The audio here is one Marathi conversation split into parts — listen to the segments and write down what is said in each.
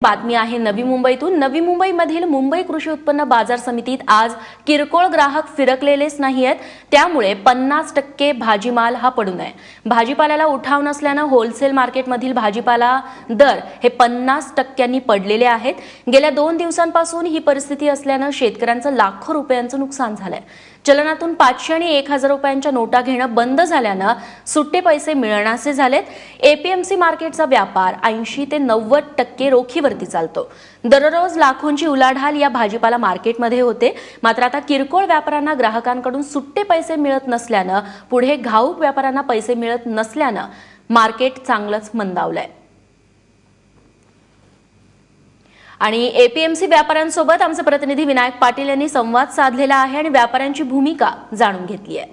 बातमी आहे नवी मुंबईतून। नवी मुंबईमधील मुंबई कृषी उत्पन्न बाजार समितीत आज किरकोळ ग्राहक फिरकलेलेच नाहीयेत, त्यामुळे 50% भाजीमाल हा पडून आहे। भाजीपाल्याला उठाव नसल्याने होलसेल मार्केटमधील भाजीपाला दर हे 50% पडलेले आहेत। गेल्या 2 दिवसांपासून ही परिस्थिती असल्याने शेतकऱ्यांचं लाखो रुपयांचं नुकसान झालंय। चलनातून 500 आणि 1000 रुपयांच्या नोटा घेणं बंद झाल्याने सुट्टे पैसे मिळण्याचे झालेत। एपीएमसी मार्केटचा व्यापार 80 ते 90% रोखीवरती चालतो। दररोज लाखोंची उलाढाल या भाजीपाला मार्केटमध्ये होते। मात्र आता किरकोळ व्यापाऱ्यांना ग्राहकांकडून सुट्टे पैसे मिळत नसल्याने पुढे घाऊक व्यापाऱ्यांना पैसे मिळत नसल्याने मार्केट चांगलंच मंदावलंय। आणि एपीएमसी व्यापाऱ्यांसोबत आमचे प्रतिनिधी विनायक पाटील यांनी संवाद साधलेला आहे आणि व्यापाऱ्यांची भूमिका जाणून घेतली आहे।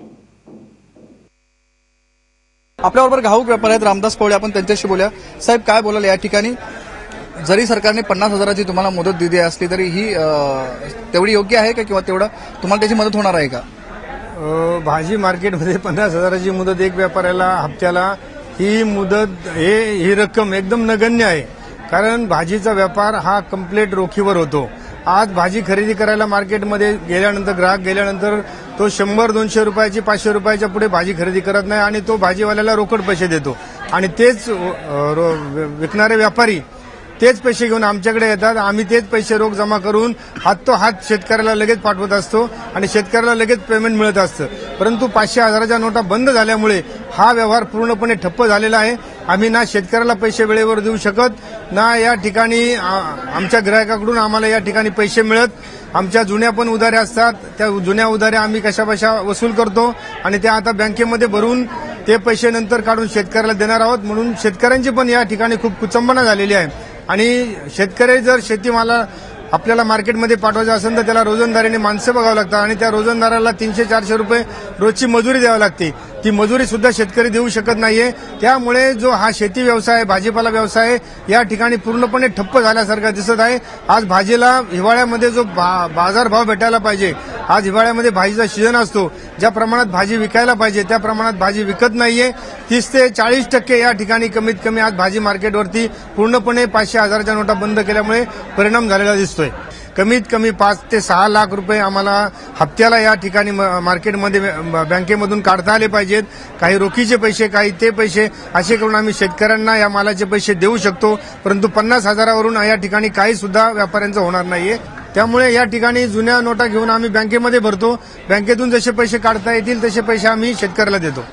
आपल्याबरोबर घाऊक व्यापारी आहेत रामदास पवळे, आपण त्यांच्याशी बोलूया। साहेब, काय बोलाल या ठिकाणी? जरी सरकारने 50,000ची तुम्हाला मदत दिली असली तरी ही तेवढी योग्य आहे का, किंवा तेवढा तुम्हाला त्याची मदत होणार आहे का? भाजी मार्केटमध्ये 50,000ची मुदत एक व्यापाऱ्याला हप्त्याला, ही मुदत ही रक्कम एकदम नगण्य आहे। कारण भाजीचा व्यापार हा कंप्लीट रोखीवर होतो। आज भाजी खरेदी करायला मार्केटमध्ये गेल्यानंतर, ग्राहक गेल्यानंतर तो 100-200 रुपयाची 500 रुपयाच्या पुढे भाजी खरेदी करत नाही आणि तो भाजीवाल्याला रोकड पैसे देतो आणि तेच विकणारे व्यापारी तेच पैसे घेऊन आमच्याकडे येतात। आम्ही तेच पैसे रोख जमा करून हात शेतकऱ्याला लगेच पाठवत असतो आणि शेतकऱ्याला लगेच पेमेंट मिळत असतं। परंतु 500-1000च्या नोटा बंद झाल्यामुळे हा व्यवहार पूर्णपणे ठप्प झालेला आहे। आम्ही ना शेतकऱ्याला पैसे वेळेवर देऊ शकत, ना या ठिकाणी आमच्या ग्राहकाकडून आम्हाला या ठिकाणी पैसे मिळत। आमच्या जुन्या पण उधाऱ्या असतात, त्या जुन्या उधाऱ्या आम्ही कशाबशा वसूल करतो आणि त्या आता बँकेमध्ये भरून ते पैसे नंतर काढून शेतकऱ्याला देणार आहोत। म्हणून शेतकऱ्यांची पण या ठिकाणी खूप कुचंबना झालेली आहे आणि शेतकरी जर शेतीमाला आपल्याला मार्केटमध्ये पाठवायचं असेल तर त्याला रोजंदारीने माणसं बघावं लागतात आणि त्या रोजंदाराला 300-400 रुपये रोजची मजुरी द्यावी लागते। ती मजुरी सुद्धा शेतकरी देऊ शकत नाहीये। त्यामुळे जो हा शेती व्यवसाय, भाजीपाला व्यवसाय या ठिकाणी पूर्णपणे ठप्प झाल्यासारखा दिसत आहे। आज भाजीला हिवाळ्यामध्ये जो बाजारभाव भेटायला पाहिजे, आज हिवाळ्यामध्ये भाजीचा सीझन असतो, ज्या प्रमाणात भाजी विकायला पाहिजे त्या प्रमाणात भाजी विकत नाहीये। 30 ते 40% या ठिकाणी कमीत कमी आज भाजी मार्केटवरती पूर्णपणे 500-1000च्या नोटा बंद केल्यामुळे परिणाम झालेला दिसतोय। कमीत कमी 5 ते 6 लाख रुपये आम्हाला हप्त्याला या ठिकाणी मार्केटमध्ये बँकेमधून काढता आले पाहिजेत। काही रोखीचे पैसे, काही ते पैसे असे करून आम्ही शेतकऱ्यांना या मालाचे पैसे देऊ शकतो। परंतु 50,000वरून या ठिकाणी काही सुद्धा व्यापाऱ्यांचं होणार नाहीये। त्यामुळे या ठिकाणी जुन्या नोटा घेऊन आम्ही बँकेमध्ये भरतो, बँकेतून जसे पैसे काढता येतील तसे पैसे आम्ही शेतकऱ्याला देतो।